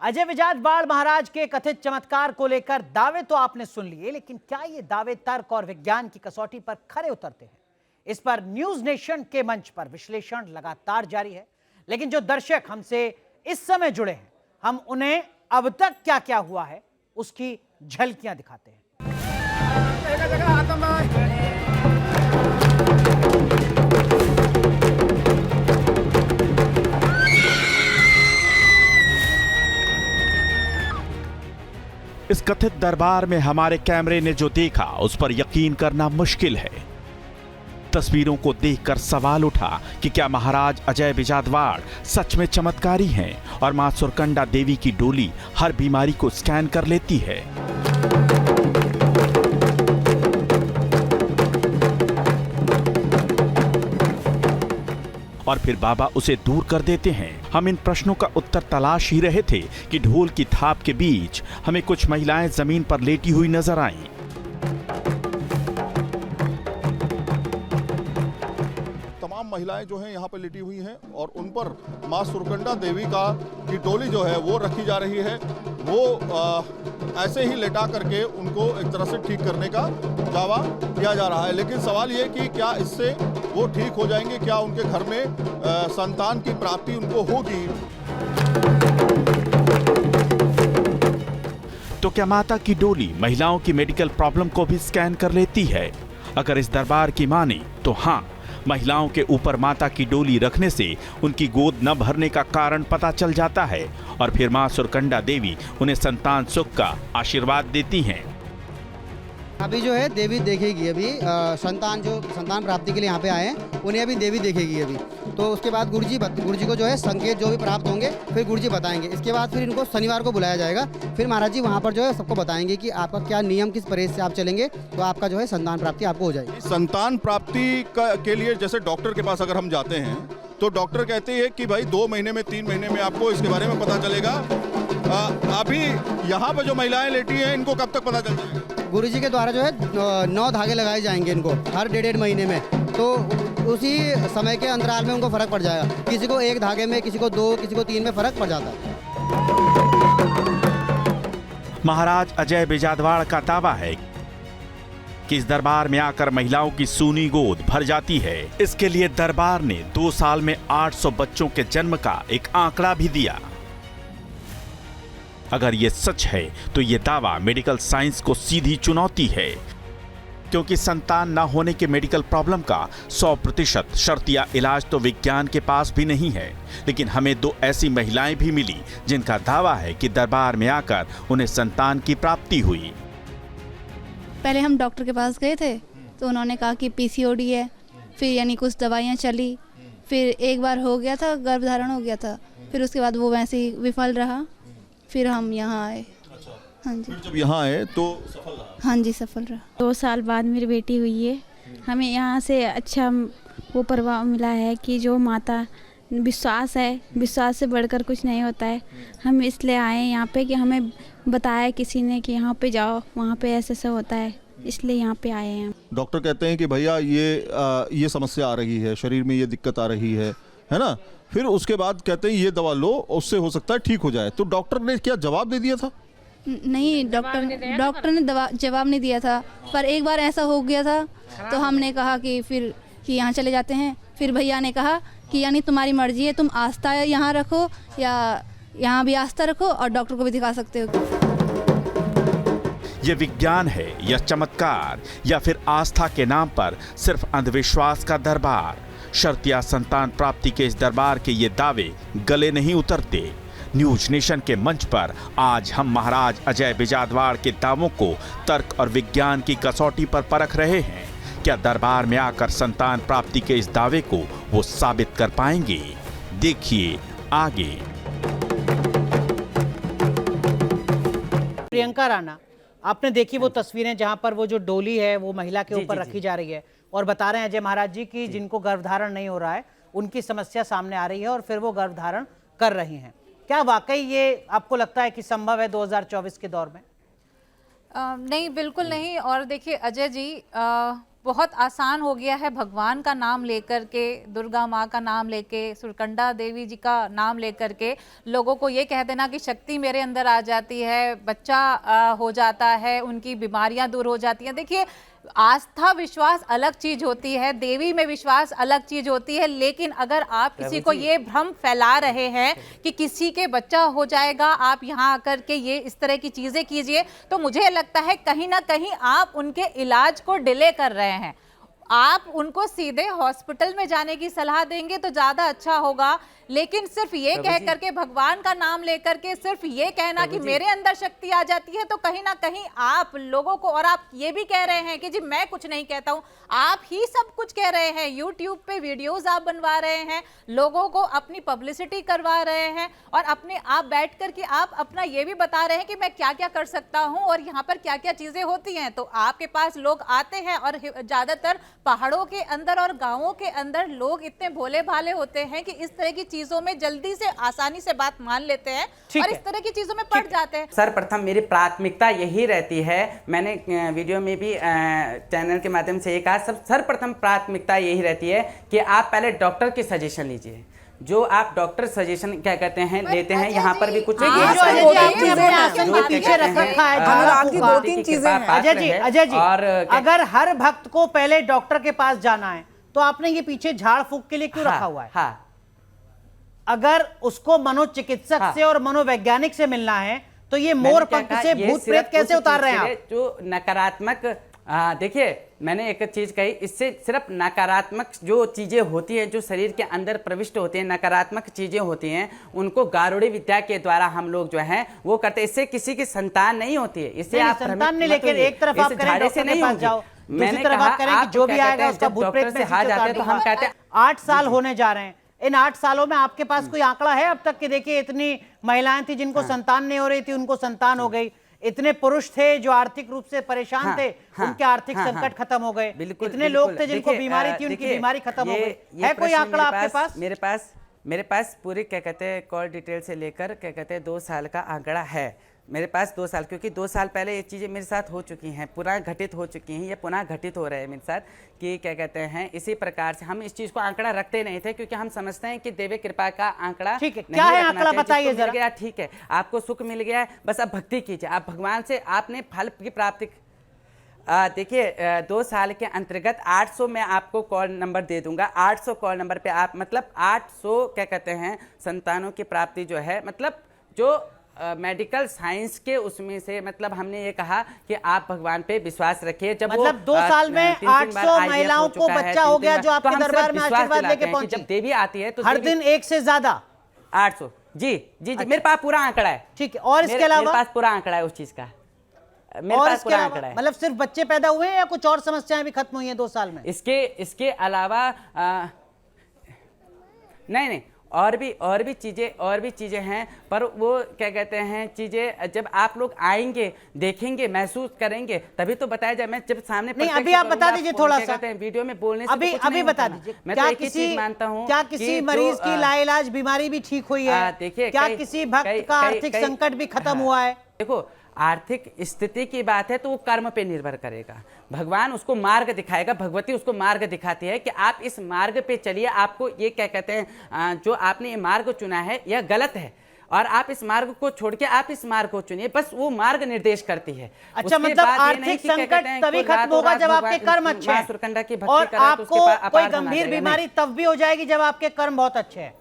अजय विजाजवाड़ महाराज के कथित चमत्कार को लेकर दावे तो आपने सुन लिए, लेकिन क्या ये दावे तर्क और विज्ञान की कसौटी पर खरे उतरते हैं? इस पर न्यूज नेशन के मंच पर विश्लेषण लगातार जारी है। लेकिन जो दर्शक हमसे इस समय जुड़े हैं, हम उन्हें अब तक क्या क्या हुआ है उसकी झलकियां दिखाते हैं। इस कथित दरबार में हमारे कैमरे ने जो देखा उस पर यकीन करना मुश्किल है। तस्वीरों को देखकर सवाल उठा कि क्या महाराज अजय विजाजवाड़ सच में चमत्कारी हैं और मां सुरकंडा देवी की डोली हर बीमारी को स्कैन कर लेती है। और फिर बाबा उसे दूर कर देते हैं। हम इन प्रश्नों का उत्तर तलाश ही रहे थे कि ढोल की थाप के बीच हमें कुछ महिलाएं जमीन पर लेटी हुई नजर आईं। तमाम महिलाएं जो हैं यहाँ पर लेटी हुई हैं और उन पर मां सुरकंडा देवी की डोली जो है वो रखी जा रही है। वो ऐसे ही लेटा करके उनको एक तरह से ठीक करने का दावा किया जा रहा है। लेकिन सवाल ये कि क्या इससे वो ठीक हो जाएंगे, क्या उनके घर में संतान की प्राप्ति उनको होगी? तो क्या माता की डोली महिलाओं की मेडिकल प्रॉब्लम को भी स्कैन कर लेती है? अगर इस दरबार की माने तो हाँ, महिलाओं के ऊपर माता की डोली रखने से उनकी गोद न भरने का कारण पता चल जाता है और फिर मां सुरकंडा देवी उन्हें संतान सुख का आशीर्वाद देती हैं। अभी जो है देवी देखेगी, अभी संतान प्राप्ति के लिए यहाँ पे आए हैं, उन्हें अभी देवी देखेगी अभी। तो उसके बाद गुरुजी को जो है संकेत जो भी प्राप्त होंगे फिर गुरुजी बताएंगे। इसके बाद फिर इनको शनिवार को बुलाया जाएगा। फिर महाराज जी वहाँ पर जो है सबको बताएंगे कि आपका क्या नियम, किस परहेज से आप चलेंगे तो आपका जो है संतान प्राप्ति आपको हो जाएगी। संतान प्राप्ति के लिए जैसे डॉक्टर के पास अगर हम जाते हैं तो डॉक्टर कहते हैं कि भाई 2 महीने में 3 महीने में आपको इसके बारे में पता चलेगा। अभी यहाँ पर जो महिलाएं लेटी हैं इनको कब तक पता चल जाएगा? गुरुजी के द्वारा जो है 9 धागे लगाए जाएंगे इनको हर 1.5 महीने में। तो उसी समय के अंतराल में उनको फर्क पड़ जाएगा। किसी को 1 धागे में, किसी को 2, किसी को 3 में फर्क पड़ जाता है। महाराज अजय विजाजवाड़ का दावा है कि इस दरबार में आकर महिलाओं की सूनी गोद भर जाती है। इसके लिए दरबार ने 2 साल में 800 बच्चों के जन्म का एक आंकड़ा भी दिया। अगर ये सच है तो ये दावा मेडिकल साइंस को सीधी चुनौती है, क्योंकि संतान न होने के मेडिकल प्रॉब्लम का 100% शर्तिया इलाज तो विज्ञान के पास भी नहीं है। लेकिन हमें 2 ऐसी महिलाएं भी मिली जिनका दावा है कि दरबार में आकर उन्हें संतान की प्राप्ति हुई। पहले हम डॉक्टर के पास गए थे तो उन्होंने कहा कि पीसीओडी है, फिर यानी कुछ दवाइयाँ चली, फिर एक बार हो गया था, गर्भधारण हो गया था, फिर उसके बाद वो वैसे ही विफल रहा, फिर हम यहाँ आए। हाँ जी। फिर जब यहाँ आए तो सफल रहा? हाँ जी, सफल रहा। 2 साल बाद मेरी बेटी हुई है। हमें यहाँ से अच्छा वो प्रभाव मिला है कि जो माता विश्वास है, विश्वास से बढ़कर कुछ नहीं होता है। हम इसलिए आए यहाँ पे कि हमें बताया किसी ने कि यहाँ पे जाओ, वहाँ पे ऐसे ऐसा होता है, इसलिए यहाँ पे आए हैं। डॉक्टर कहते हैं कि भैया ये समस्या आ रही है, शरीर में ये दिक्कत आ रही है ना? फिर उसके बाद कहते हैं ये दवा लो, उससे हो सकता है ठीक हो जाए। तो डॉक्टर ने क्या जवाब दे दिया था? नहीं, डॉक्टर ने जवाब नहीं दिया था, पर एक बार ऐसा हो गया था तो हमने कहा कि फिर कि यहाँ चले जाते हैं। फिर भैया ने कहा कि यानी तुम्हारी मर्जी है, तुम आस्था यहाँ रखो या यहाँ भी आस्था रखो और डॉक्टर को भी दिखा सकते हो। ये विज्ञान है या चमत्कार या फिर आस्था के नाम पर सिर्फ अंधविश्वास का दरबार? शर्तिया संतान प्राप्ति के इस दरबार के ये दावे गले नहीं उतरते। न्यूज नेशन के मंच पर आज हम महाराज अजय विजाजवाड़ के दावों को तर्क और विज्ञान की कसौटी पर परख रहे हैं। क्या दरबार में आकर संतान प्राप्ति के इस दावे को वो साबित कर पाएंगे? देखिए आगे। प्रियंका राणा, आपने देखी वो तस्वीरें जहां पर वो जो डोली है वो महिला के ऊपर रखी जा रही है और बता रहे हैं अजय महाराज जी की जिनको गर्भधारण नहीं हो रहा है उनकी समस्या सामने आ रही है और फिर वो गर्भधारण कर रही हैं। क्या वाकई ये आपको लगता है कि संभव है 2024 के दौर में? नहीं, बिल्कुल नहीं। और देखिए अजय जी, बहुत आसान हो गया है भगवान का नाम लेकर के, दुर्गा माँ का नाम लेके, सुरकंडा देवी जी का नाम लेकर के लोगों को ये कह देना कि शक्ति मेरे अंदर आ जाती है, बच्चा हो जाता है, उनकी बीमारियां दूर हो जाती हैं। देखिए, आस्था विश्वास अलग चीज होती है, देवी में विश्वास अलग चीज होती है, लेकिन अगर आप किसी को ये भ्रम फैला रहे हैं कि किसी के बच्चा हो जाएगा, आप यहाँ आकर के ये इस तरह की चीजें कीजिए, तो मुझे लगता है कहीं ना कहीं आप उनके इलाज को डिले कर रहे हैं। आप उनको सीधे हॉस्पिटल में जाने की सलाह देंगे तो ज्यादा अच्छा होगा, लेकिन सिर्फ ये कह करके भगवान का नाम लेकर के सिर्फ ये कहना कि मेरे अंदर शक्ति आ जाती है, तो कहीं ना कहीं आप लोगों को, और आप ये भी कह रहे हैं कि जी मैं कुछ नहीं कहता हूं, आप ही सब कुछ कह रहे हैं। यूट्यूब पे वीडियोस आप बनवा रहे हैं, लोगों को अपनी पब्लिसिटी करवा रहे हैं, और अपने आप बैठ करके आप अपना ये भी बता रहे हैं कि मैं क्या क्या कर सकता हूं और यहाँ पर क्या क्या चीजें होती हैं। तो आपके पास लोग आते हैं, और ज्यादातर पहाड़ों के अंदर और गांवों के अंदर लोग इतने भोले भाले होते हैं कि इस तरह की चीजों में जल्दी से आसानी से बात मान लेते हैं और इस तरह की चीजों में पड़ जाते हैं। सर्वप्रथम मेरी प्राथमिकता यही रहती है, मैंने वीडियो में भी चैनल के माध्यम से ये कहा, सर्वप्रथम प्राथमिकता यही रहती है कि आप पहले डॉक्टर की सजेशन लीजिए। जो आप डॉक्टर सजेशन क्या कहते हैं लेते हैं, यहाँ पर भी कुछ पीछे रख रखा है। अजय जी, और अगर हर भक्त को पहले डॉक्टर के पास जाना है तो आपने ये पीछे झाड़ फूक के लिए क्यों रखा हुआ है? हाँ, अगर उसको मनोचिकित्सक से और मनोवैज्ञानिक से मिलना है तो ये मोर पंख से भूत प्रेत कैसे उतार रहे हैं आप? जो नकारात्मक, देखिए मैंने एक चीज कही, इससे सिर्फ नकारात्मक जो चीजें होती हैं, जो शरीर के अंदर प्रविष्ट होती हैं, नकारात्मक चीजें होती हैं, उनको गारुड़ी विद्या के द्वारा हम लोग जो है वो करते हैं। इससे किसी की संतान नहीं होती है, इससे आप संतान नहीं, लेकिन एक तरफ आप करें डॉक्टर के पास जाओ, दूसरी तरफ आप करें कि जो भी आएगा उसका भूत प्रेत से हार जाते हैं। तो हम कहते हैं 8 साल होने जा रहे हैं, इन 8 सालों में आपके पास कोई आंकड़ा है अब तक कि देखिए इतनी महिलाएं थी जिनको संतान नहीं हो रही थी, उनको संतान हो गई, इतने पुरुष थे जो आर्थिक रूप से परेशान थे, उनके आर्थिक संकट खत्म हो गए, इतने लोग थे जिनको बीमारी थी उनकी बीमारी खत्म हो गई। है कोई आंकड़ा आपके पास? मेरे पास पूरी क्या कहते हैं कॉल डिटेल से लेकर क्या कहते हैं 2 साल का आंकड़ा है मेरे पास। 2 साल, क्योंकि 2 साल पहले ये चीज़ें मेरे साथ हो चुकी हैं, पुनः घटित हो चुकी हैं, ये पुनः घटित हो रहे हैं मेरे साथ कि क्या कहते हैं। इसी प्रकार से हम इस चीज़ को आंकड़ा रखते नहीं थे, क्योंकि हम समझते हैं कि देवी कृपा का आंकड़ा। ठीक है, क्या है आंकड़ा बताइए जरा। गया, ठीक है, आपको सुख मिल गया है, बस अब भक्ति कीजिए, आप भगवान से आपने फल की प्राप्ति। देखिए 2 साल के अंतर्गत 800 मैं आपको कॉल नंबर दे दूंगा, 800 कॉल नंबर पे आप मतलब 800 क्या कहते हैं संतानों की प्राप्ति जो है, मतलब जो मेडिकल साइंस के उसमें से, मतलब हमने ये कहा कि आप भगवान पे विश्वास रखिए। जब मतलब 2 साल में 800 महिलाओं को बच्चा हो गया जो आपके दरबार में आशीर्वाद लेके पहुंची। जब देवी आती है तो हर दिन 1 से ज्यादा 800। जी जी जी, मेरे पास पूरा आंकड़ा है। ठीक है, और इसके अलावा? मेरे पास पूरा आंकड़ा है उस चीज का, मेरे पास पूरा आंकड़ा है। मतलब सिर्फ बच्चे पैदा हुए या कुछ और समस्याएं भी खत्म हुई हैं 2 साल में? इसके अलावा नहीं, और भी चीजें हैं, पर वो क्या कहते हैं चीजें जब आप लोग आएंगे, देखेंगे, महसूस करेंगे, तभी तो बताया जाए। मैं जब सामने नहीं, अभी आप बता दीजिए थोड़ा सा वीडियो में बोलने से अभी बता दीजिए। मैं तो एक ही चीज मानता हूँ, क्या किसी मरीज की लाइलाज बीमारी भी ठीक हुई है? देखिए, क्या किसी भक्त का आर्थिक संकट भी खत्म हुआ है? देखो, आर्थिक स्थिति की बात है तो वो कर्म पे निर्भर करेगा, भगवान उसको मार्ग दिखाएगा, भगवती उसको मार्ग दिखाती है कि आप इस मार्ग पे चलिए। आपको ये क्या कहते हैं, जो आपने ये मार्ग चुना है यह गलत है, और आप इस मार्ग को छोड़ के आप इस मार्ग को चुनिए, बस वो मार्ग निर्देश करती है। अच्छा, मतलब आर्थिक संकट तभी खत्म होगा जब आपके कर्म अच्छे हैं, और आपको कोई गंभीर बीमारी तब भी हो जाएगी जब आपके कर्म बहुत अच्छे हैं।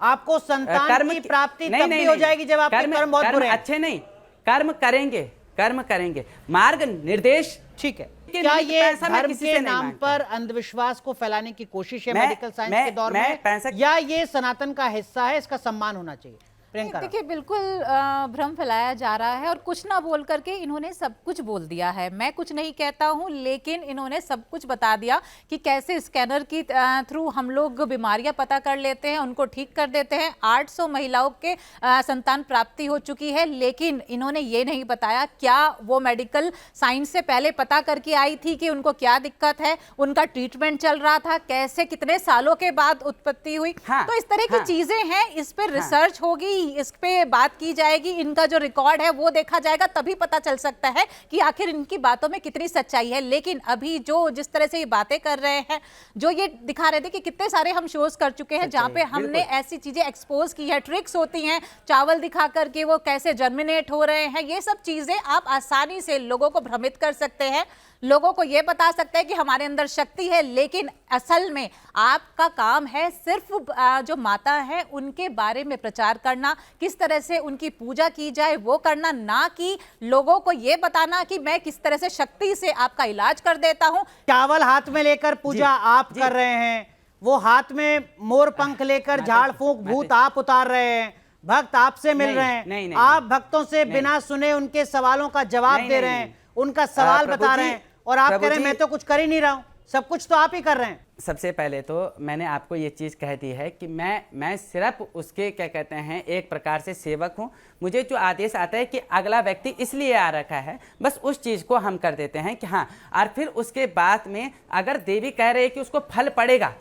आपको संतान की प्राप्ति तब भी हो जाएगी जब आपके कर्म बहुत बुरे हैं। अच्छे नहीं, कर्म करेंगे, मार्ग निर्देश। ठीक है, क्या ये धर्म के नाम पर अंधविश्वास को फैलाने की कोशिश है मेडिकल साइंस के दौर में, या ये सनातन का हिस्सा है, इसका सम्मान होना चाहिए? देखिए, बिल्कुल भ्रम फैलाया जा रहा है, और कुछ ना बोल करके इन्होंने सब कुछ बोल दिया है। मैं कुछ नहीं कहता हूं, लेकिन इन्होंने सब कुछ बता दिया कि कैसे स्कैनर की थ्रू हम लोग बीमारियां पता कर लेते हैं, उनको ठीक कर देते हैं। 800 महिलाओं के संतान प्राप्ति हो चुकी है, लेकिन इन्होंने ये नहीं बताया क्या वो मेडिकल साइंस से पहले पता करके आई थी कि उनको क्या दिक्कत है, उनका ट्रीटमेंट चल रहा था, कैसे कितने सालों के बाद उत्पत्ति हुई। तो इस तरह की चीजें हैं, इस पर रिसर्च होगी, इस पे बात की जाएगी, इनका जो रिकॉर्ड है वो देखा जाएगा, तभी पता चल सकता है कि आखिर इनकी बातों में कितनी सच्चाई है। लेकिन अभी जो जिस तरह से ये बातें कर रहे हैं, जो ये दिखा रहे थे कि कितने सारे हम शोज कर चुके हैं जहां पे हमने ऐसी चीजें एक्सपोज की है, ट्रिक्स होती हैं चावल दिखा करके वो कैसे जर्मिनेट हो रहे हैं, ये सब चीजें आप आसानी से लोगों को भ्रमित कर सकते हैं, लोगों को ये बता सकते हैं कि हमारे अंदर शक्ति है। लेकिन असल में आपका काम है सिर्फ जो माता है उनके बारे में प्रचार करना, किस तरह से उनकी पूजा की जाए वो करना, ना कि लोगों को ये बताना कि मैं किस तरह से शक्ति से आपका इलाज कर देता हूं। चावल हाथ में लेकर पूजा आप कर रहे हैं, वो हाथ में मोर पंख लेकर झाड़ फूंक भूत आप उतार रहे हैं, भक्त आपसे मिल रहे हैं, आप भक्तों से बिना सुने उनके सवालों का जवाब दे रहे हैं, उनका सवाल बता रहे हैं, और आप कह रहे हैं मैं तो कुछ कर ही नहीं रहा हूं, सब कुछ तो आप ही कर रहे हैं। सबसे पहले तो मैंने आपको ये चीज़ कह दी है कि मैं सिर्फ उसके क्या कहते हैं एक प्रकार से सेवक हूँ। मुझे जो आदेश आता है कि अगला व्यक्ति इसलिए आ रखा है, बस उस चीज़ को हम कर देते हैं कि हाँ, और फिर उसके बाद में अगर देवी कह रही है कि उसको फल पड़ेगा,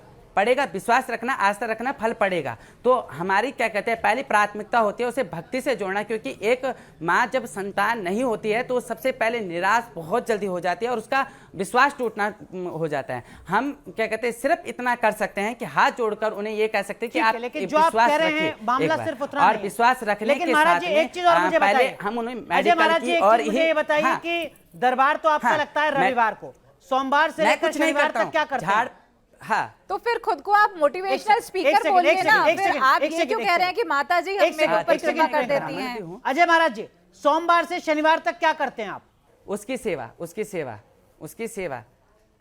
विश्वास रखना, आस्था रखना, फल पड़ेगा, तो हमारी क्या कहते हैं पहली प्राथमिकता होती है उसे भक्ति से जोड़ना। क्योंकि एक माँ जब संतान नहीं होती है तो सबसे पहले निराश बहुत जल्दी हो जाती है और उसका विश्वास टूटना हो जाता है। हम क्या कहते हैं सिर्फ इतना कर सकते हैं कि हाथ जोड़कर उन्हें ये कह सकते हैं कि आप विश्वास रखिए, मामला सिर्फ उतना और विश्वास रखने के साथ में पहले हम उन्हें मेडिकल की और ये बताइए कि दरबार तो आपका लगता है रविवार को, सोमवार से लेकर शनिवार तक क्या करते हैं? हाँ, तो फिर खुद को आप मोटिवेशनल स्पीकर बोलिए ना, फिर आप ये क्यों कह रहे हैं कि माता जी हमें ऊपर कृपा कर देती हैं? अजय महाराज जी, सोमवार से शनिवार तक क्या करते हैं आप? उसकी सेवा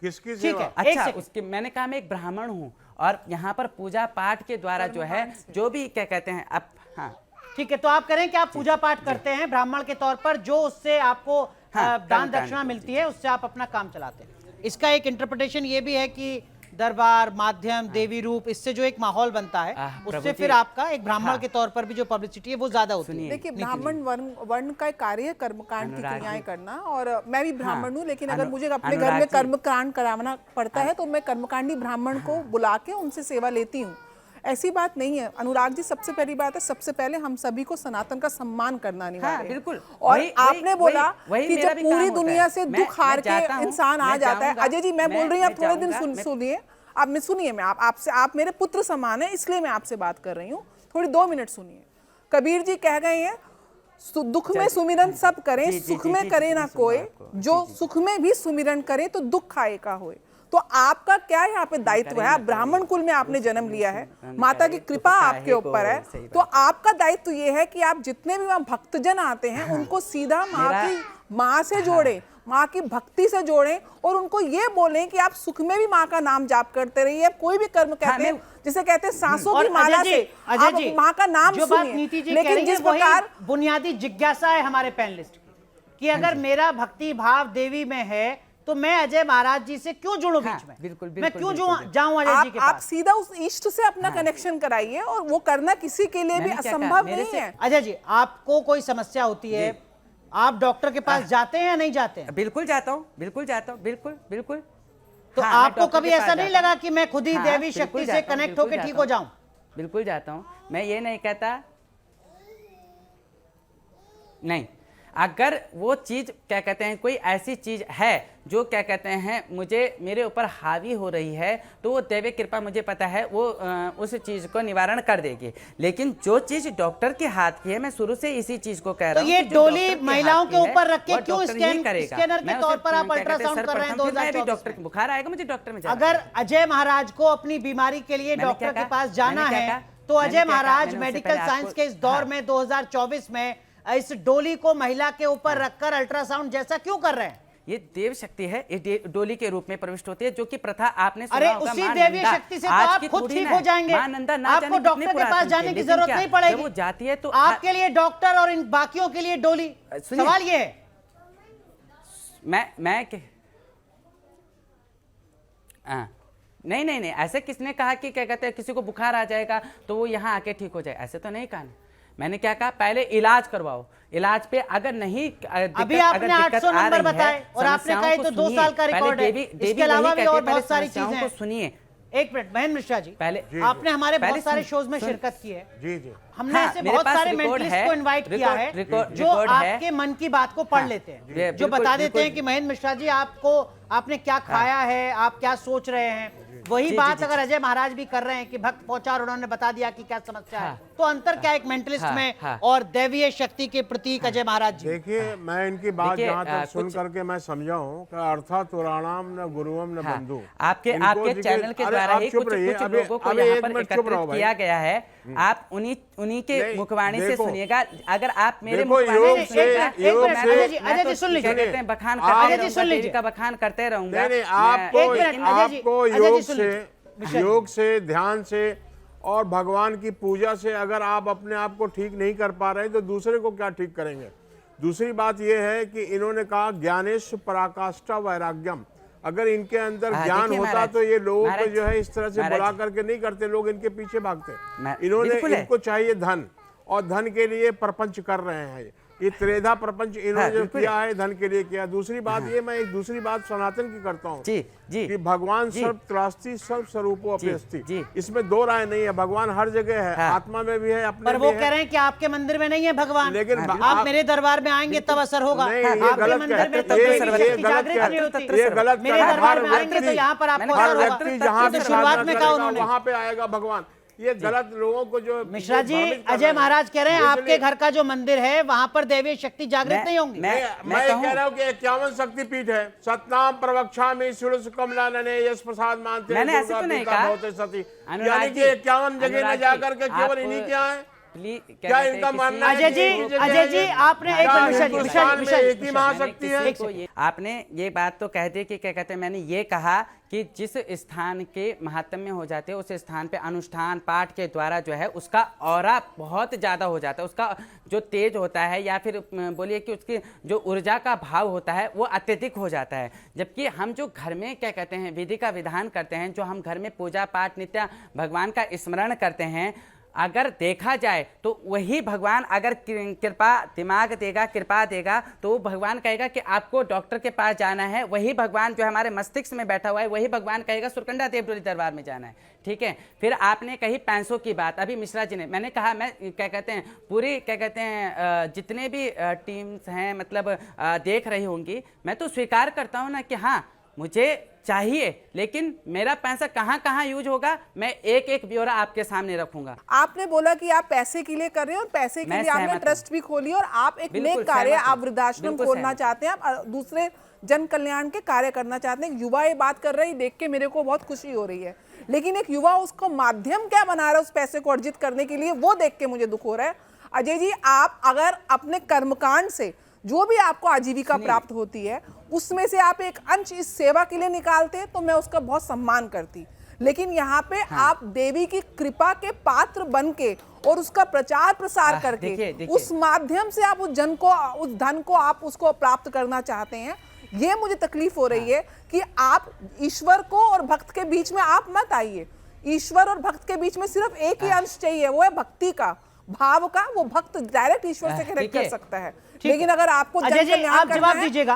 किसकी सेवा? अच्छा, उसकी मैंने कहा मैं एक ब्राह्मण हूँ और यहाँ पर पूजा पाठ के द्वारा जो है जो भी क्या कहते हैं अब, हाँ ठीक है, तो आप करें कि आप पूजा पाठ करते हैं ब्राह्मण के तौर पर, जो उससे आपको दान दक्षिणा मिलती है उससे आप अपना काम चलाते हैं। इसका एक इंटरप्रिटेशन ये भी है कि दरबार, माध्यम, देवी रूप, इससे जो एक माहौल बनता है उससे फिर आपका एक ब्राह्मण के तौर पर भी जो पब्लिसिटी है वो ज्यादा होती है। देखिए, ब्राह्मण वर्ण का कार्य है कर्मकांड की क्रियाएं करना, और मैं भी ब्राह्मण हूँ, लेकिन अगर मुझे अपने घर में कर्मकांड कराना पड़ता है तो मैं कर्मकांडी ब्राह्मण को बुला के उनसे सेवा लेती हूँ। ऐसी बात नहीं है अनुराग जी। सबसे पहली बात है, सबसे पहले हम सभी को सनातन का सम्मान करना अनिवार्य है। बिल्कुल। और आपने बोला कि जब पूरी दुनिया से दुख हार के इंसान आ जाता है। अजय जी, मैं बोल रही हूँ, आप थोड़े दिन सुनिए, आप मैं सुनिए, मैं आप मेरे पुत्र समान है, इसलिए मैं आपसे बात कर रही हूँ, थोड़ी 2 मिनट सुनिए। कबीर जी कह गए हैं, दुख में सुमिरन सब करें, सुख में करे ना कोई, जो सुख में भी सुमिरन करे तो दुख आए का होए। तो आपका क्या यहाँ पे दायित्व है? आप ब्राह्मण कुल में आपने जन्म लिया है, माता की कृपा आपके ऊपर है, तो आपका दायित्व ये है कि आप जितने भी वहाँ भक्तजन आते हैं उनको सीधा माँ से जोड़े, माँ की भक्ति से जोड़ें, और उनको ये बोलें कि आप सुख में भी माँ का नाम जाप करते रहिए। कोई भी कर्म कहते हैं, जिसे कहते हैं सांसों की माला से आप माँ का नाम सुनिए। लेकिन जिस प्रकार बुनियादी जिज्ञासा है हमारे पैनलिस्ट की कि अगर मेरा भक्ति भाव देवी में है तो मैं अजय महाराज जी से क्यों जुड़ूं बीच में? बिल्कुल, मैं क्यों जाऊं अजय जी के पास? आप सीधा उस इष्ट से अपना कनेक्शन कराइए, और वो करना किसी के लिए भी असंभव नहीं है। अजय जी, आपको कोई समस्या होती है, आप डॉक्टर के पास जाते हैं या नहीं जाते हैं? बिल्कुल जाता हूँ, बिल्कुल। तो आपको कभी ऐसा नहीं लगा कि मैं खुद ही देवी शक्ति से कनेक्ट होकर ठीक हो जाऊं? बिल्कुल जाता हूँ, मैं ये नहीं कहता नहीं। अगर वो चीज क्या कहते हैं कोई ऐसी चीज है जो क्या कहते हैं मुझे मेरे ऊपर हावी हो रही है, तो वो दैवी कृपा मुझे पता है वो उस चीज को निवारण कर देगी। लेकिन जो चीज डॉक्टर के हाथ की है, मैं शुरू से इसी चीज को कह रहा हूँ। तो ये डोली महिलाओं के ऊपर रख के क्यों स्कैनर के तौर पर आप अल्ट्रासाउंड कर रहे हैं? 2024 डॉक्टर बुखार आएगा मुझे डॉक्टर में। अगर अजय महाराज को अपनी बीमारी के लिए डॉक्टर के पास जाना है तो अजय महाराज मेडिकल साइंस के इस दौर में 2024 में इस डोली को महिला के ऊपर रखकर अल्ट्रासाउंड जैसा क्यों कर रहे हैं? ये देव शक्ति है, ये डोली के रूप में प्रविष्ट होती है, जो कि प्रथा आपने सुना अरे होगा। उसी देवी शक्ति से तो आप खुद ठीक हो जाएंगे, आपको डॉक्टर के पास जाने की जरूरत नहीं पड़ेगी। वो जाती है तो आपके लिए डॉक्टर और इन बाकियों के लिए डोली। सवाल ये है, नहीं, ऐसे किसने कहा कि क्या कहते हैं किसी को बुखार आ जाएगा तो वो यहाँ आके ठीक हो जाए? ऐसे तो नहीं कहा। मैंने क्या कहा, पहले इलाज करवाओ, इलाज पे अगर नहीं अभी आपने 800 नंबर बताए और आपने कहा तो 2 साल का रिकॉर्ड है, इसके अलावा भी और बहुत सारी चीजें हैं। सुनिए, एक मिनट महेंद्र मिश्रा जी, पहले आपने हमारे बहुत सारे शोज में शिरकत की है। जी जी, हमने ऐसे बहुत सारे मेंटलिस्ट को इनवाइट किया है जो आपके मन की बात को पढ़ लेते हैं, जो बता देते हैं कि महेंद्र मिश्रा जी आपने क्या खाया है, आप क्या सोच रहे हैं। वही बात अगर अजय महाराज भी कर रहे हैं कि भक्त पहुंचा और उन्होंने बता दिया कि क्या समस्या है, तो अंतर क्या एक मेंटलिस्ट में और दैवीय शक्ति के प्रतीक अजय महाराज जी? देखिए, मैं इनकी बात जहाँ तक सुन करके मैं समझा हूँ कि अर्थात पुराणाम न गुरुवम न बंधु, आपके चैनल के द्वारा ही कुछ लोगों को यहाँ पर एकत्रित किया गया है। आप उन्हीं के मुखवाणी से सुनिएगा। अगर आप मेरे मुखवाणी से अजय जी सुन लीजिए, बखान करते रहूंगा। आपको योग से ध्यान से और भगवान की पूजा से अगर आप अपने आप को ठीक नहीं कर पा रहे तो दूसरे को क्या ठीक करेंगे। दूसरी बात यह है कि इन्होंने कहा ज्ञानेश पराकाष्ठा वैराग्यम, अगर इनके अंदर ज्ञान होता तो ये लोगों को जो है इस तरह से बुला करके नहीं करते, लोग इनके पीछे भागते। इनको चाहिए धन, और धन के लिए प्रपंच कर रहे हैं। ये त्रेधा प्रपंच इन्होंने जो किया है धन के लिए किया। दूसरी बात ये, मैं एक दूसरी बात सनातन की करता हूँ कि भगवान सर्वत्रास्ति सर्व स्वरूपो अपि, इसमें दो राय नहीं है। भगवान हर जगह है, आत्मा में भी है, अपने पर वो कह रहे हैं कि आपके मंदिर में नहीं है भगवान, लेकिन आप मेरे दरबार में आएंगे तब असर होगा। आपके मंदिर में ये गलत, मेरे दरबार में आएंगे तो यहाँ पर आपको असर होगा। जहाँ पे शुरुआत में कहा उन्होंने वहाँ पे आएगा भगवान। ये गलत लोगों को जो मिश्रा जी, अजय महाराज कह रहे हैं आपके घर का जो मंदिर है वहां पर दैवीय शक्ति जागृत नहीं होंगी। मैं कह रहा हूँ कि 51 शक्तिपीठ है। सतनाम प्रवक्षा में सुरस कमला नने यश प्रसाद मानते, मैंने ऐसे तो नहीं कहा। सती, यानी कि 51 जगह न जाकर के केवल इन्हीं क्या है, क्या इनका मानना है? अजय जी आपने एक ही महाशक्ति है। आपने ये बात तो कह दी कि क्या कहते हैं, मैंने ये कहा कि जिस स्थान के महात्म्य हो जाते हैं उस स्थान पे अनुष्ठान पाठ के द्वारा जो है उसका ऑरा बहुत ज़्यादा हो जाता है, उसका जो तेज होता है या फिर बोलिए कि उसकी जो ऊर्जा का भाव होता है वो अत्यधिक हो जाता है। जबकि हम जो घर में क्या कहते हैं विधि का विधान करते हैं, जो हम घर में पूजा पाठ नित्य भगवान का स्मरण करते हैं, अगर देखा जाए तो वही भगवान अगर कृपा दिमाग देगा, कृपा देगा, तो वो भगवान कहेगा कि आपको डॉक्टर के पास जाना है। वही भगवान जो हमारे मस्तिष्क में बैठा हुआ है वही भगवान कहेगा सुरकंडा देवडोली दरबार में जाना है। ठीक है, फिर आपने कही पैसों की बात, अभी मिश्रा जी ने, मैंने कहा मैं क्या कहते हैं पूरी क्या कहते हैं जितने भी टीम्स हैं मतलब देख रही होंगी, मैं तो स्वीकार करता हूँ ना कि हाँ मुझे चाहिए, लेकिन मेरा पैसा कहाँ कहाँ यूज होगा मैं एक एक ब्यौरा आपके सामने रखूंगा। आपने बोला कि आप पैसे के लिए कर रहे हैं और पैसे के लिए आपने ट्रस्ट भी खोली और आप एक नेक कार्य, आप वृद्धाश्रम खोलना चाहते हैं, आप दूसरे जन कल्याण के कार्य करना चाहते हैं। युवा ये बात कर रहे हैं, देख के मेरे को बहुत खुशी हो रही है, लेकिन एक युवा उसको माध्यम क्या बना रहा है उस पैसे को अर्जित करने के लिए, वो देख के मुझे दुख हो रहा है। अजय जी, आप अगर अपने कर्मकांड से जो भी आपको आजीविका प्राप्त होती है उसमें से आप एक अंश इस सेवा के लिए निकालते तो मैं उसका बहुत सम्मान करती, लेकिन यहाँ पे आप देवी की कृपा के पात्र बन के और उसका प्रचार प्रसार करके देखिए, उस माध्यम से आप उस जन को, उस धन को आप उसको प्राप्त करना चाहते हैं। ये मुझे तकलीफ हो रही है कि आप ईश्वर को और भक्त के बीच में आप मत आइए। ईश्वर और भक्त के बीच में सिर्फ एक ही अंश चाहिए, वो है भक्ति का, भाव का। वो भक्त डायरेक्ट ईश्वर से कनेक्ट कर सकता है, लेकिन अगर आपको अजय जी आप जवाब दीजिएगा,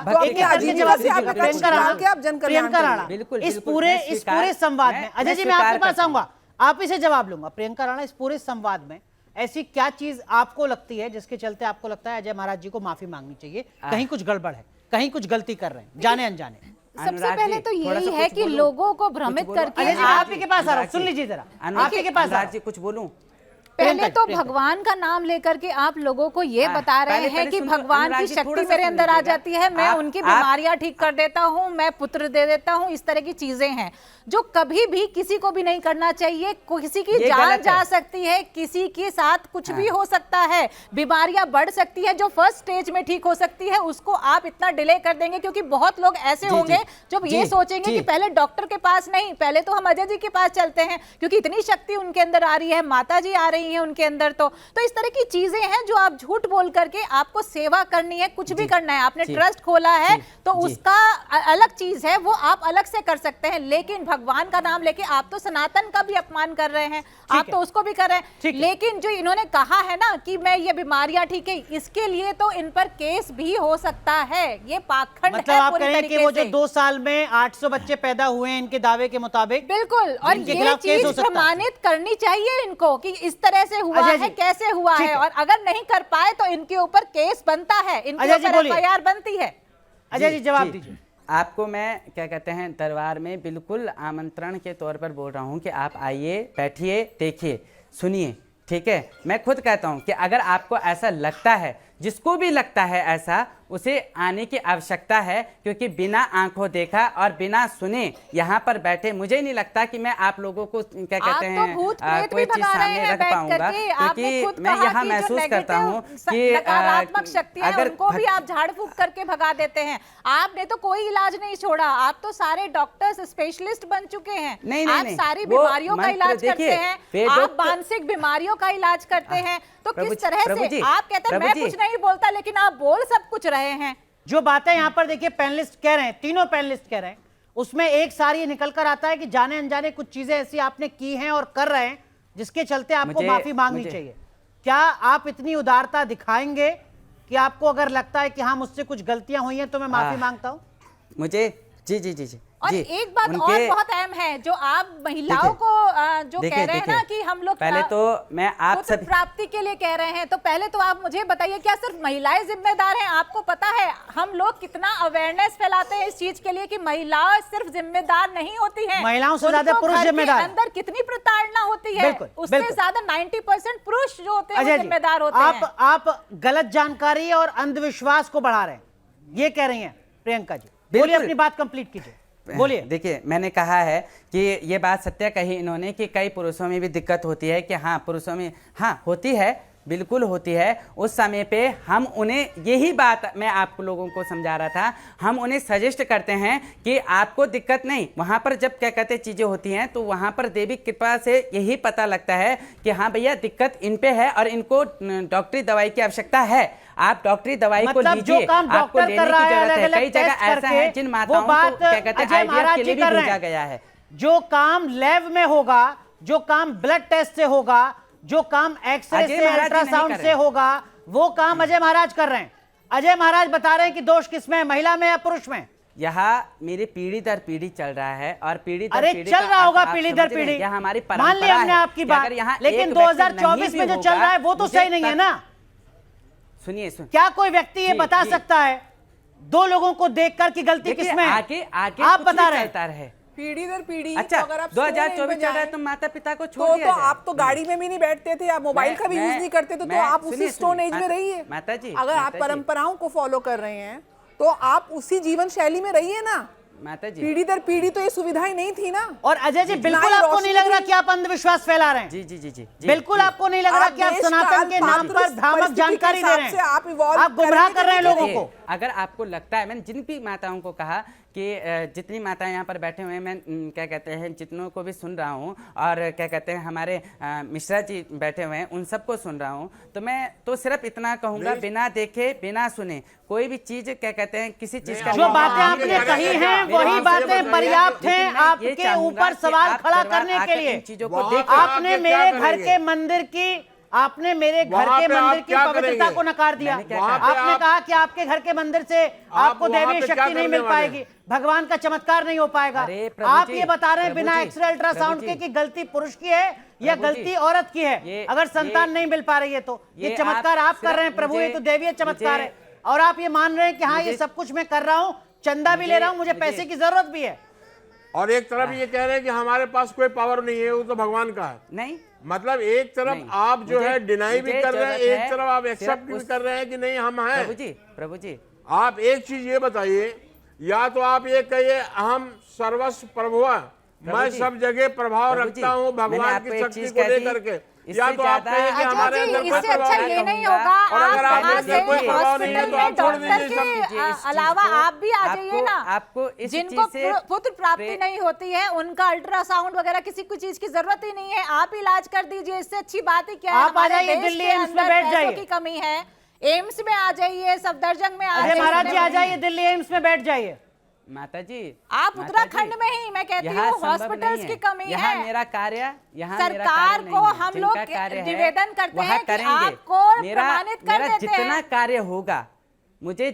प्रियंका राणा इस पूरे संवाद में, अजय जी मैं आपके पास आऊंगा, आप इसे जवाब लूंगा। प्रियंका राणा, इस पूरे संवाद में ऐसी क्या चीज आपको लगती है जिसके चलते आपको लगता है अजय महाराज जी को माफी मांगनी चाहिए, कहीं कुछ गड़बड़ है, कहीं कुछ गलती कर रहे हैं जाने अनजाने? सबसे पहले तो यही है कि लोगों को भ्रमित करके, आप ही के पास आ रहा हूं, सुन लीजिए जरा, आप ही के पास कुछ बोलूं। पहले तो भगवान का नाम लेकर के आप लोगों को ये बता रहे हैं कि भगवान की शक्ति मेरे अंदर आ जाती है, मैं उनकी बीमारियां ठीक कर देता हूं, मैं पुत्र दे देता हूं, इस तरह की चीजें हैं जो कभी भी किसी को भी नहीं करना चाहिए। किसी की जान जा सकती है, किसी के साथ कुछ भी हो सकता है, बीमारियां बढ़ सकती है, जो फर्स्ट स्टेज में ठीक हो सकती है उसको आप इतना डिले कर देंगे, क्योंकि बहुत लोग ऐसे होंगे जो ये सोचेंगे कि पहले डॉक्टर के पास नहीं, पहले तो हम अजय जी के पास चलते हैं, क्योंकि इतनी शक्ति उनके अंदर आ रही है, माता जी आ रही गई हैं उनके अंदर। तो इस तरह की चीजें हैं जो आप झूठ बोल करके आपको सेवा करनी है, कुछ भी करना है, आपने ट्रस्ट खोला है तो उसका अलग चीज है, वो आप अलग से कर सकते हैं। लेकिन भगवान का नाम लेके आप तो सनातन का भी अपमान कर रहे हैं, आप तो उसको भी कर रहे हैं। लेकिन जो इन्होंने कहा है ना कि मैं ये बीमारियां ठीक है, इसके लिए तो इन पर केस भी हो सकता है। ये पाखंड मतलब आप कह रहे हैं कि वो जो 2 साल में 800 बच्चे पैदा हुए हैं इनके दावे के मुताबिक, बिल्कुल, और ये चीज प्रमाणित करनी चाहिए इनको कि इस तरह से हुआ है, कैसे हुआ है, और अगर नहीं कर पाए तो इनके ऊपर केस बनता है, इनके ऊपर एफआईआर बनती है। अजय जी जवाब दीजिए। आपको मैं क्या कहते हैं दरबार में बिल्कुल आमंत्रण के तौर पर बोल रहा हूं कि आप आइए, बैठिए, देखिए, सुनिए, ठीक है। मैं खुद कहता हूं कि अगर आपको ऐसा लगता है, जिसको भी लगता है ऐसा, उसे आने की आवश्यकता है, क्योंकि बिना आंखों देखा और बिना सुने यहाँ पर बैठे मुझे नहीं लगता कि मैं आप लोगों को क्या कहते हैं कोई चीज सामने रख पाऊंगा, क्योंकि मैं यहाँ महसूस करता हूँ कि नकारात्मक शक्तियां उनको भी आप झाड़ फूक करके भगा देते हैं। आपने तो कोई इलाज नहीं छोड़ा, आप तो सारे डॉक्टर्स स्पेशलिस्ट बन चुके हैं। आप सारी बीमारियों का इलाज करते हैं, आप मानसिक बीमारियों का इलाज करते हैं। तो किस तरह से आप कहते हैं मैं कुछ नहीं बोलता, लेकिन आप बोल सब कुछ रहे हैं। जो बातें यहाँ पर देखिए पैनलिस्ट कह रहे हैं, तीनों पैनलिस्ट कह रहे हैं, उसमें एक सारी निकल कर आता है कि जाने अनजाने कुछ चीजें ऐसी आपने की हैं और कर रहे हैं जिसके चलते आपको माफी मांगनी चाहिए। क्या आप इतनी उदारता दिखाएंगे कि आपको अगर लगता है कि हाँ मुझसे कुछ गलतियां हुई हैं तो मैं माफी मांगता हूं? मुझे जी और एक बात और बहुत अहम है जो आप महिलाओं को जो कह रहे हैं ना कि हम लोग पहले तो मैं आप सब प्राप्ति के लिए कह रहे हैं, तो पहले तो आप मुझे बताइए क्या सिर्फ महिलाएं जिम्मेदार हैं? आपको पता है हम लोग कितना अवेयरनेस फैलाते हैं इस चीज के लिए कि महिलाएं सिर्फ जिम्मेदार नहीं होती हैं, महिलाओं से ज्यादा पुरुष जिम्मेदार, अंदर कितनी प्रताड़ना होती है, उससे ज्यादा 90% पुरुष जो होते हैं जिम्मेदार होते हैं। आप गलत जानकारी और अंधविश्वास को बढ़ा रहे हैं, ये कह रही हैं प्रियंका जी। बोलिए, अपनी बात कंप्लीट कीजिए, बोलिए। देखिए, मैंने कहा है कि ये बात सत्य कही इन्होंने कि कई पुरुषों में भी दिक्कत होती है, कि हाँ पुरुषों में हाँ होती है, बिल्कुल होती है। उस समय पे हम उन्हें, यही बात मैं आप लोगों को समझा रहा था, हम उन्हें सजेस्ट करते हैं कि आपको दिक्कत नहीं, वहाँ पर जब क्या कहते चीज़ें होती हैं तो वहाँ पर देवी कृपा से यही पता लगता है कि हाँ भैया दिक्कत इन पे है और इनको डॉक्टरी दवाई की आवश्यकता है। आप डॉक्टरी दवाई को लीजिए, आपको लेने की जरूरत है। कई जगह ऐसा है जिन माताओं को क्या कहते हैं IVF के लिए भी भेजा गया है। जो काम लैब में होगा, जो काम ब्लड टेस्ट से होगा, जो काम एक्सरे से, अल्ट्रासाउंड से होगा, वो काम अजय महाराज कर रहे हैं। अजय महाराज बता रहे हैं कि दोष किसमें है, महिला में या पुरुष में? यहाँ मेरी पीढ़ी दर पीढ़ी चल रहा है और पीढ़ी दर अरे पीढ़ी चल रहा होगा पीढ़ी दर पीढ़ी, यह हमारी परंपरा मान लिया हमने आपकी बात, लेकिन 2024 में जो चल रहा है वो तो सही नहीं है ना। सुनिए, क्या कोई व्यक्ति ये बता सकता है 2 लोगों को देखकर कि गलती किसमें है? आगे आप बता रहे हैं पीढ़ी दर पीढ़ी। अच्छा, तो अगर आप 2024 चल रहा है तो माता पिता को छोड़ दिया तो आप तो गाड़ी में भी नहीं बैठते थे, आप मोबाइल का भी यूज नहीं करते थे, तो आप उसी स्टोन एज में रहिए। माता जी, अगर आप परंपराओं को फॉलो कर रहे हैं तो आप उसी जीवन शैली में रहिए ना। माता जी, पीढ़ी दर पीढ़ी तो ये सुविधाएं नहीं थी ना। और अजय जी, बिल्कुल आपको नहीं लग रहा कि आप अंधविश्वास फैला रहे हैं? जी, बिल्कुल आपको नहीं लग रहा कि आप सनातन के नाम पर भ्रामक जानकारी दे रहे हैं, आप गुमराह कर रहे हैं लोगों को? अगर आपको लगता है, मैंने जिन भी माताओं को कहा कि जितनी माताएं यहाँ पर बैठे हुए हैं, मैं क्या कहते हैं जितनों को भी सुन रहा हूँ, और क्या कहते हैं हमारे मिश्रा जी बैठे हुए हैं उन सबको सुन रहा हूँ, तो मैं तो सिर्फ इतना कहूँगा, बिना देखे बिना सुने कोई भी चीज क्या कहते हैं किसी चीज का, जो बातें आपने कही हैं वही बातें पर्याप्त हैं आपके ऊपर सवाल खड़ा करने के लिए। चीजों को देख आपने मेरे घर के मंदिर की पवित्रता को नकार दिया। आपने कहा कि आपके घर के मंदिर से आपको दैवीय शक्ति नहीं मिल पाएगी, भगवान का चमत्कार नहीं हो पाएगा। आप ये बता रहे हैं बिना एक्सरे अल्ट्रासाउंड के कि गलती पुरुष की है या गलती औरत की है, अगर संतान नहीं मिल पा रही है तो ये चमत्कार आप कर रहे हैं प्रभु, ये तो दैवीय चमत्कार है। और आप ये मान रहे हैं कि हाँ ये सब कुछ मैं कर रहा हूँ, चंदा भी ले रहा हूँ, मुझे पैसे की जरूरत भी है। और एक तरफ ये कह रहे हैं कि हमारे पास कोई पावर नहीं है, वो तो भगवान का है। नहीं, मतलब एक तरफ आप जो है डिनाई भी कर रहे हैं, एक तरफ आप एक्सेप्ट भी कर रहे हैं कि नहीं हम हैं। प्रभु जी आप एक चीज ये बताइए, या तो आप ये कहिए हम सर्वस्व प्रभु, मैं सब जगह प्रभाव रखता हूँ भगवान की शक्ति को लेकर के, या तो आप कहिए कि हमारे अंदर कोई इससे अच्छा प्रभाव ये नहीं नहीं होगा, होगा और अगर आप आपके यहाँ अंदर से कोई प्रभाव नहीं है हॉस्पिटल तो आप में छोड़ डॉक्टर दीजिए के सब। अलावा आप भी आ जाइए ना। आपको इस जिनको चीज से पुत्र प्राप्ति नहीं होती है उनका अल्ट्रासाउंड वगैरह किसी कोई चीज की जरूरत ही नहीं है, आप इलाज कर दीजिए। इससे अच्छी बात ही क्या है? आप आ जाइए दिल्ली एम्स में बैठ जाइए, की कमी है, एम्स में आ जाइए, सफदरजंग में आ अजय महाराज जी आ जाइए दिल्ली एम्स में बैठ जाइए। माता जी आप उत्तराखंड में ही, मैं कहती हूँ हॉस्पिटल्स की कमी है। यहाँ मेरा कार्य, यहाँ सरकार को हम लोग निवेदन करते हैं कि आपको प्रमाणित कर देते हैं। जितना कार्य होगा, मुझे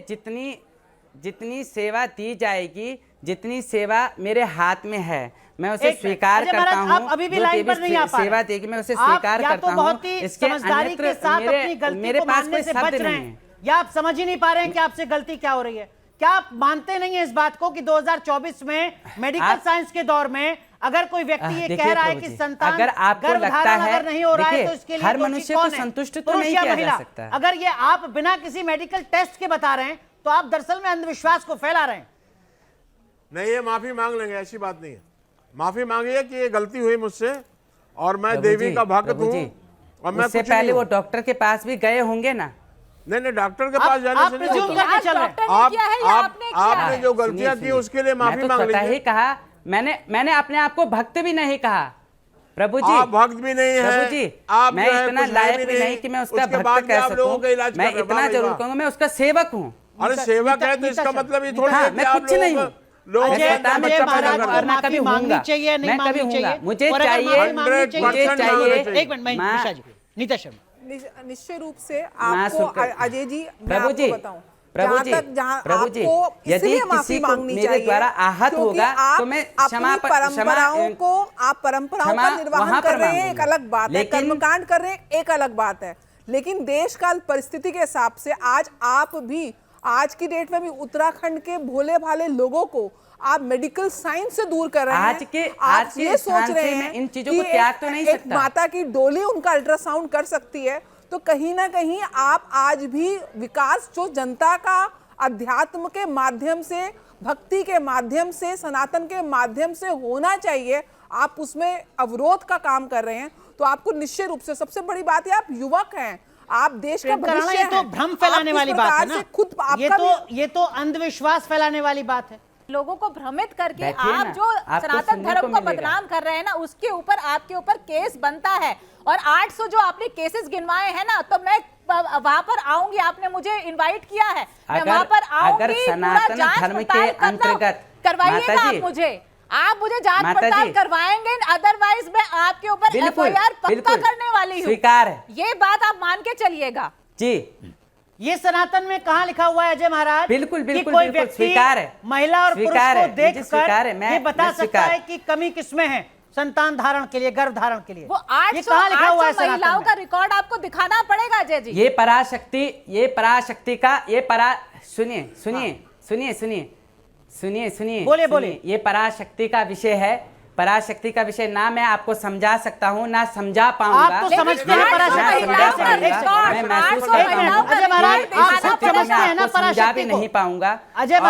जितनी सेवा दी जाएगी, जितनी सेवा मेरे हाथ में है, मैं उसे स्वीकार करता हूँ। अभी भी लाइन पर नहीं आ पा रहे। सेवा देगी मैं उसे स्वीकार करता हूँ। इसके समझदारी के साथ अपनी गलती को मानने से बच रहे हैं, या आप समझ ही नहीं पा रहे हैं कि आपसे गलती क्या हो रही है? क्या आप मानते नहीं है इस बात को कि 2024 में मेडिकल साइंस के दौर में अगर कोई व्यक्ति ये कह रहा है कि संतान अगर आपको लगता है, अगर नहीं हो रहा है तो इसके लिए हर मनुष्य को संतुष्ट तो नहीं किया जा सकता। अगर ये आप बिना किसी मेडिकल टेस्ट के बता रहे हैं तो आप दरअसल में अंधविश्वास को फैला रहे हैं। नहीं, ये माफी मांग लेंगे, ऐसी बात नहीं है। माफी मांगिए कि ये गलती हुई मुझसे और मैं देवी का भक्त हूँ। और मैं उससे पहले वो डॉक्टर के पास भी गए होंगे ना? नहीं, डॉक्टर के पास जाने से नहीं होता। आपने जो गलतियां की उसके लिए माफी मांग लीजिए। ही कहा, मैंने अपने आप को भक्त भी नहीं कहा प्रभु जी। आप भक्त भी नहीं है प्रभु जी, आप मैं इतना लायक भी नहीं कि मैं उसका भक्त कह सकूं। मैं इतना जरूर कहूंगा, मैं उसका सेवक हूँ। अरे सेवक है तो इसका मतलब ये थोड़ी है कि मैं आप कुछ नहीं हूँ। मैं कभी होऊंगा, मैं कभी होऊंगा। मुझे चाहिए एक मिनट नीता शर्मा। निश्चय रूप से आपको अजय जी, मैं आपको बताऊं, प्रभु जी, यदि किसी को मेरे द्वारा आहत होगा तो मैं परंपराओं का निर्वाहन कर रहे हैं, एक अलग बात है, कर्मकांड कर रहे हैं, एक अलग बात है। लेकिन देश काल परिस्थिति के हिसाब से आज आप भी, आज की डेट में भी उत्तराखंड के भोले भाले लोगों को आप मेडिकल साइंस से दूर कर रहे हैं। आज ये सोच रहे हैं इन चीजों को त्याग तो नहीं सकता। एक माता की डोली उनका अल्ट्रासाउंड कर सकती है, तो कहीं ना कहीं आप आज भी विकास जो जनता का अध्यात्म के माध्यम से, भक्ति के माध्यम से, सनातन के माध्यम से होना चाहिए, आप उसमें अवरोध का काम कर रहे हैं। तो आपको निश्चय रूप से, सबसे बड़ी बात है आप युवक हैं, आप देश का भविष्य हैं। तो भ्रम फैलाने वाली बात है ना, खुद ये तो अंधविश्वास फैलाने वाली बात है। लोगों को भ्रमित करके आप जो सनातन धर्म को बदनाम कर रहे हैं ना, उसके ऊपर आपके ऊपर केस बनता है। और 800 जो आपने केसेस गिनवाए हैं ना, तो मैं वहां पर आऊंगी, आपने मुझे इनवाइट किया है, मैं वहां पर आऊंगी, सनातन धर्म के अंतर्गत करवाइएगा आप मुझे जांच पड़ताल करवाएंगे, अदरवाइज मैं आपके ऊपर एफआईआर पक्का करने वाली हूँ। स्वीकार है, ये बात आप मान के चलिएगा जी। ये सनातन में कहाँ लिखा हुआ है अजय महाराज? बिल्कुल बिल्कुल, कोई व्यक्ति स्वीकार है, महिला और पुरुष को देखकर ये बता सकता है कि कमी किसमें है संतान धारण के लिए, गर्भ धारण के लिए। वो 800 महिलाओं का रिकॉर्ड आपको दिखाना पड़ेगा अजय जी। ये पराशक्ति का सुनिए, बोलिए। ये पराशक्ति का विषय है। पराशक्ति का विषय ना मैं आपको समझा सकता हूँ, ना समझा पाऊंगा। आप तो समझते हैं पराशक्ति, मैं महसूस करता हूँ, अजय महाराज आप सब समझते हैं ना पराशक्ति को? नहीं पाऊंगा। अजय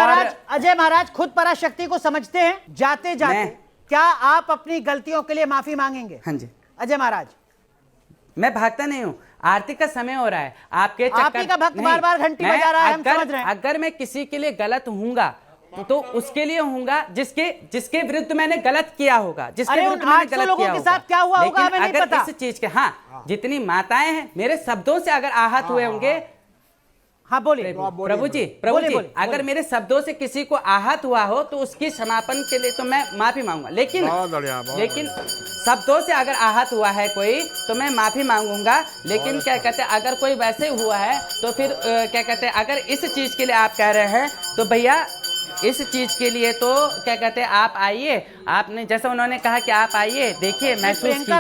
महाराज खुद पराशक्ति को समझते हैं। जाते जाते क्या आप अपनी गलतियों के लिए माफी मांगेंगे? हाँ जी अजय महाराज। मैं भागता नहीं हूँ, आरती का समय हो रहा है, आपके चक्कर का भक्त बार-बार घंटी बजा रहा है, हम समझ रहे हैं। अगर मैं किसी के लिए गलत हूँगा तो उसके लिए होऊंगा जिसके विरुद्ध मैंने गलत किया होगा, जिसके विरुद्ध मैंने गलत किया होगा। क्या हुआ होगा हमें नहीं पता। इस चीज के, हाँ, जितनी माताएं हैं मेरे शब्दों से अगर आहत हुए होंगे, हाँ बोलिए प्रभु जी, अगर मेरे शब्दों से किसी को आहत हुआ हो तो उसकी क्षमापन के लिए तो मैं माफी मांगूंगा। लेकिन शब्दों से अगर आहत हुआ है कोई तो मैं माफी मांगूंगा। लेकिन क्या कहते हैं, अगर कोई वैसे हुआ है तो फिर क्या कहते हैं, अगर इस चीज के लिए आप कह रहे हैं तो भैया इस चीज के लिए तो क्या कहते हैं, आप आइए, आपने जैसा उन्होंने कहा कि आप आइए, देखिए, महसूस कीजिए। क्या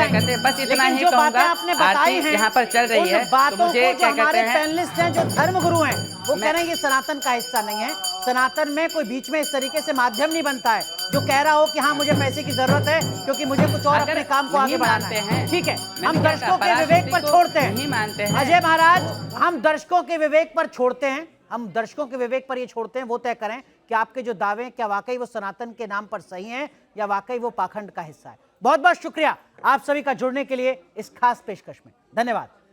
कहते हैं, बस इतना ही कहूंगा। आरती यहाँ पर चल रही है तो मुझे क्या कहते हैं, पैनलिस्ट हैं जो धर्म गुरु हैं, वो कह रहे हैं ये सनातन का हिस्सा नहीं है। सनातन में कोई बीच में इस तरीके से माध्यम नहीं बनता है जो कह रहा हो कि हाँ मुझे पैसे की जरूरत है क्योंकि मुझे कुछ और अपने काम को आगे बढ़ाना है। ठीक है, हम दर्शकों के विवेक पर छोड़ते हैं अजय महाराज, हम दर्शकों के विवेक पर छोड़ते हैं, हम दर्शकों के विवेक पर ये छोड़ते हैं, वो तय करें कि आपके जो दावे क्या वाकई वो सनातन के नाम पर सही हैं या वाकई वो पाखंड का हिस्सा है। बहुत बहुत शुक्रिया आप सभी का जुड़ने के लिए इस खास पेशकश में। धन्यवाद।